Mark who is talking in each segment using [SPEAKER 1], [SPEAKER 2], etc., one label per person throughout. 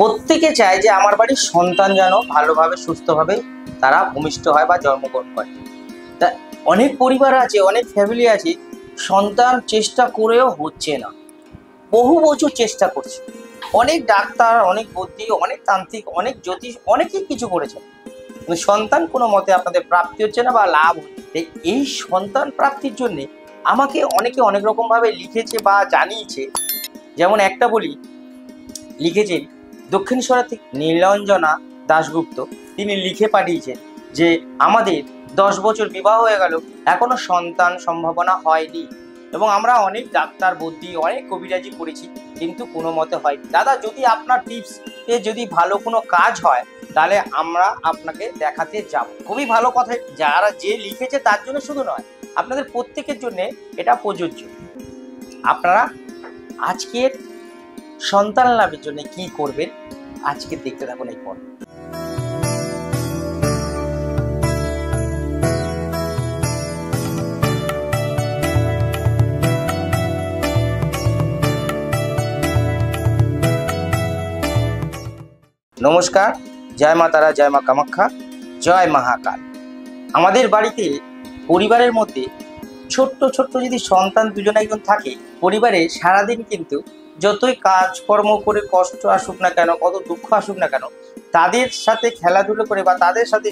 [SPEAKER 1] প্রত্যেকে চায় যে আমার বাড়ির সন্তান যেন ভালোভাবে সুস্থভাবে তারা ভূমিষ্ঠ হয় বা জন্মগ্রহণ করে। তা অনেক পরিবার আছে, অনেক ফ্যামিলি আছে, সন্তান চেষ্টা করেও হচ্ছে না, বহু বছর চেষ্টা করছে, অনেক ডাক্তার, অনেক বুদ্ধি, অনেক তান্ত্রিক, অনেক জ্যোতিষ, অনেকেই কিছু করেছে, কিন্তু সন্তান কোনো মতে আপনাদের প্রাপ্তি হচ্ছে না বা লাভ হচ্ছে। এই সন্তান প্রাপ্তির জন্য আমাকে অনেকে অনেক রকম ভাবে লিখেছে বা জানিয়েছে। যেমন একটা বলি, লিখেছেন দক্ষিণেশ্বর থেকে নীলাঞ্জনা দাশগুপ্ত, তিনি লিখে পাঠিয়েছেন যে আমাদের 10 বছর বিবাহ হয়ে গেল, এখনো সন্তান সম্ভাবনা হয়নি, এবং আমরা অনেক ডাক্তার বুদ্ধি, অনেক কবিরাজি করেছি, কিন্তু কোনো মতে হয়নি। দাদা, যদি আপনার টিপস এ যদি ভালো কোনো কাজ হয় তাহলে আমরা আপনাকে দেখাতে যাব। খুবই ভালো কথা, যারা যে লিখেছে তার জন্য শুধু নয়, আপনাদের প্রত্যেকের জন্য এটা প্রযোজ্য। আপনারা আজকের সন্তান লাভের জন্য কি করবেন আজকে দেখতে থাকুন এই পর্ব। নমস্কার, জয় মা তারা, জয় মা কামাখ্যা, জয় মহাকাল। আমাদের বাড়িতে পরিবারের মধ্যে ছোট্ট ছোট্ট যদি সন্তান দুজন একজন থাকে, পরিবারে সারাদিন কিন্তু যতই কাজকর্ম করে কষ্ট আসুক না কেন, কত দুঃখ আসুক না কেন, তাদের সাথে খেলাধুলো করে বা তাদের সাথে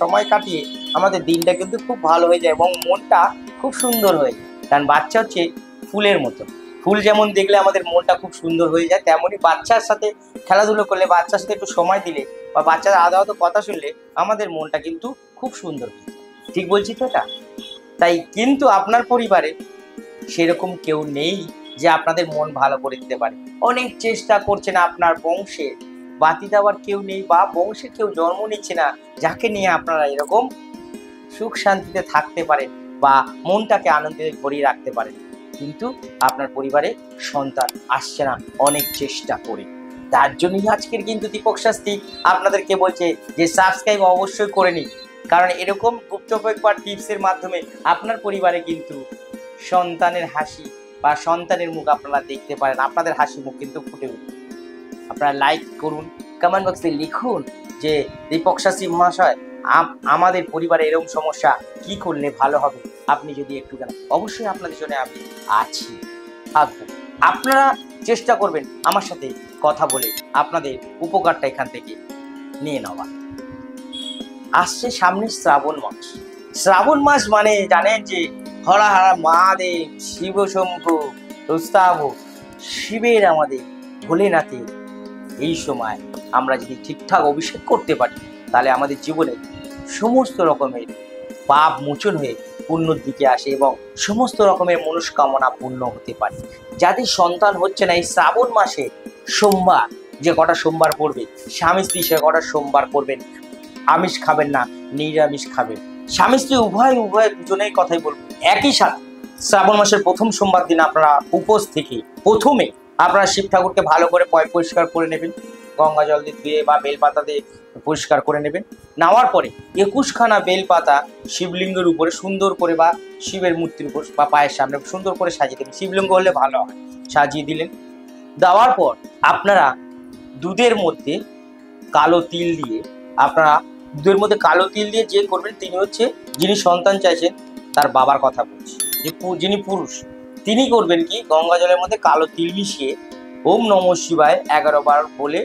[SPEAKER 1] সময় কাটিয়ে আমাদের দিনটা কিন্তু খুব ভালো হয়ে যায় এবং মনটা খুব সুন্দর হয়ে যায়। কারণ বাচ্চা হচ্ছে ফুলের মতো, ফুল যেমন দেখলে আমাদের মনটা খুব সুন্দর হয়ে যায়, তেমনই বাচ্চার সাথে খেলাধুলো করলে, বাচ্চার সাথে একটু সময় দিলে বা বাচ্চার আদা আদা কথা শুনলে আমাদের মনটা কিন্তু খুব সুন্দর হয়ে যায়। ঠিক বলছি তো এটা? তাই কিন্তু আপনার পরিবারে সেরকম কেউ নেই যে আপনাদের মন ভালো করে দিতে পারে। অনেক চেষ্টা করছেন, আপনার বংশে বাতি দেওয়ার কেউ নেই বা বংশে কেউ জন্ম নিচ্ছে না যাকে নিয়ে আপনারা এরকম সুখ শান্তিতে থাকতে পারেন বা মনটাকে আনন্দে ভরিয়ে রাখতে পারেন, কিন্তু আপনার পরিবারে সন্তান আসছে না অনেক চেষ্টা করে। তার জন্যই আজকের কিন্তু দীপক শাস্ত্রী আপনাদেরকে বলছে যে সাবস্ক্রাইব অবশ্যই করে নিন, কারণ এরকম গুপ্তপক বা টিপসের মাধ্যমে আপনার পরিবারে কিন্তু সন্তানের হাসি বা সন্তানের মুখ আপনারা দেখতে পারেন, আপনাদের হাসি মুখ কিন্তু ফুটে উঠবে। আপনারা লাইক করুন, কমেন্ট বক্সে লিখুন যে দীপক শাস্ত্রী মহাশয়, আমাদের পরিবারে এরকম সমস্যা কি করলে ভালো হবে, আপনি যদি একটু জানান, অবশ্যই আপনাদের জন্য আমি আছি, থাকবো। আপনারা চেষ্টা করবেন আমার সাথে কথা বলে আপনাদের উপকারটা এখান থেকে নিয়ে নেওয়া। আসছে সামনে শ্রাবণ মাস। শ্রাবণ মাস মানে জানেন যে হরা হরা মহাদেব, শিব শম্ভু, রুস্তাভ, শিবের, আমাদের ভোলেনাথের এই সময় আমরা যদি ঠিকঠাক অভিষেক করতে পারি তাহলে আমাদের জীবনে সমস্ত রকমের পাপ মোচন হয়ে পূর্ণর দিকে আসে এবং সমস্ত রকমের মনস্কামনা পূর্ণ হতে পারে। যাদের সন্তান হচ্ছে না, এই শ্রাবণ মাসে সোমবার, যে কটা সোমবার পড়বে, স্বামী স্ত্রী সে কটা সোমবার করবেন, আমিষ খাবেন না, নিরামিষ খাবেন, স্বামী স্ত্রী উভয় দুজনেই কথাই বলবো একই সাথে। শ্রাবণ মাসের প্রথম সোমবার দিন আপনারা উপোস থেকে প্রথমে আপনারা শিব ঠাকুরকে ভালো করে পরিষ্কার করে নেবেন, গঙ্গা জল দিয়ে ধুয়ে বা বেলপাতা দিয়ে পরিষ্কার করে নেবেন। নেওয়ার পরে 21খানা বেলপাতা শিবলিঙ্গের উপরে সুন্দর করে বা শিবের মূর্তির উপর বা পায়ের সামনে সুন্দর করে সাজিয়ে দেবেন, শিবলিঙ্গ হলে ভালো হয়, সাজিয়ে দিলেন। দেওয়ার পর আপনারা দুধের মধ্যে কালো তিল দিয়ে, আপনারা দুধের মধ্যে কালো তিল দিয়ে যে করবেন তিনি হচ্ছে, যিনি সন্তান চাইছেন তার বাবার কথা বলছি, যে যিনি পুরুষ, তিনি করবেন কি, গঙ্গা জলের মধ্যে কালো তিল মিশিয়ে ওম নমঃ শিবায় 11 বার বলে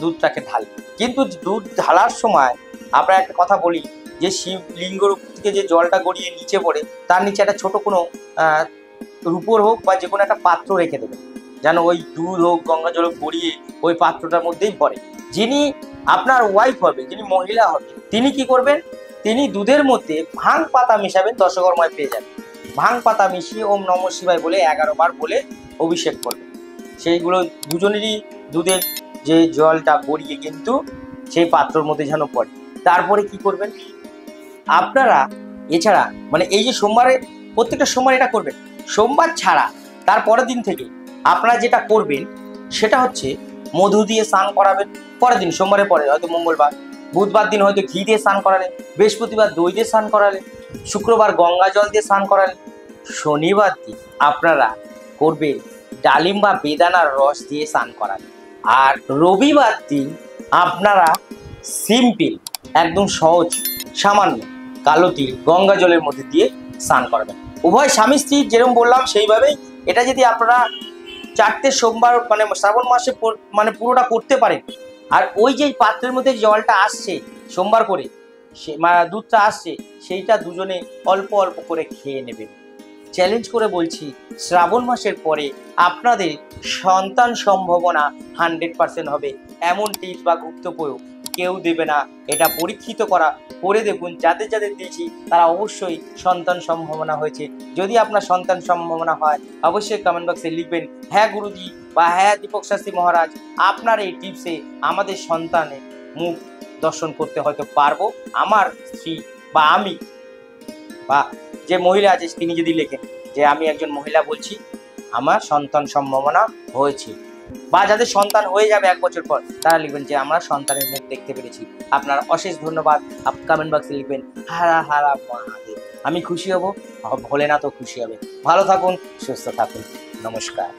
[SPEAKER 1] দুধটাকে ঢালবেন। কিন্তু দুধ ঢালার সময় আমরা একটা কথা বলি যে শিবলিঙ্গর থেকে যে জলটা গড়িয়ে নিচে পড়ে তার নিচে একটা ছোট কোনো রূপোর হোক বা যে কোনো একটা পাত্র রেখে দেবেন, যেন ওই দুধ হোক গঙ্গা জল গড়িয়ে ওই পাত্রটার মধ্যেই পড়ে। যিনি আপনার ওয়াইফ হবে, যিনি মহিলা হবে, তিনি কি করবেন, তিনি দুধের মধ্যে ভাং পাতা মিশাবেন, দশকর্মায় পেয়ে যাবেন। ভাং পাতা মিশিয়ে ওম নমঃ শিবায় বলে 11 বার বলে অভিষেক করবেন। সেইগুলো দুজনেরই দুধের যে জলটা গড়িয়ে কিন্তু সেই পাত্রর মধ্যে যেন পড়ে। তারপরে কি করবেন আপনারা, এছাড়া মানে এই যে সোমবারে প্রত্যেকটা সোমবার এটা করবেন, সোমবার ছাড়া তার পরের দিন থেকে আপনারা যেটা করবেন সেটা হচ্ছে মধু দিয়ে স্নান করাবেন। পরের দিন সোমবারের পরে হয়তো মঙ্গলবার, বুধবার দিন হয়তো ঘি দিয়ে স্নান করালেন, বৃহস্পতিবার দই দিয়ে স্নান করালেন, শুক্রবার গঙ্গা জল দিয়ে স্নান করালেন, শনিবার দিন আপনারা করবেন ডালিম বা বেদানার রস দিয়ে স্নান করালেন। আর রবিবার দিন আপনারা সিম্পল একদম সহজ সামান্য কালো তিল গঙ্গা জলের মধ্যে দিয়ে স্নান করবেন। উভয় স্বামী স্ত্রী যেরকম বললাম সেইভাবেই এটা যদি আপনারা 4টে সোমবার মানে শ্রাবণ মাসে মানে পুরোটা করতে পারেন, আর ওই যে পাত্রের মধ্যে জলটা আসছে সোমবার করে সে দুধটা আসছে সেইটা দুজনে অল্প অল্প করে খেয়ে নেবেন। চ্যালেঞ্জ করে বলছি শ্রাবণ মাসের পরে আপনাদের সন্তান সম্ভাবনা 100% হবে। এমন টিপস বা গুপ্ত প্রয়োগ কেউ দেবে না, এটা পরীক্ষিত করা। করে দেখুন, যাদের যাদের দিয়েছি তারা অবশ্যই সন্তান সম্ভাবনা হয়েছে। যদি আপনার সন্তান সম্ভাবনা হয় অবশ্যই কমেন্ট বক্সে লিখবেন হ্যাঁ গুরুজি বা হ্যাঁ দীপক শাস্ত্রী মহারাজ, আপনার এই টিপসে আমাদের সন্তানের মুখ দর্শন করতে হয়তো পারবো। আমার স্ত্রী বা আমি বা যে মহিলা আছে তিনি যদি লেখেন যে আমি একজন মহিলা বলছি আমার সন্তান সম্ভাবনা হয়েছে, বা যাদের সন্তান হয়ে যাবে 1 বছর পর তারা লিখবেন যে আমরা সন্তানের মুখ দেখতে পেরেছি। আপনার অশেষ ধন্যবাদ। কমেন্ট বক্সে লিখবেন হারা হারা মহাদেব। আমি খুশি হব, ভোলেনাথও খুশি হবে। ভালো থাকুন, সুস্থ থাকুন, নমস্কার।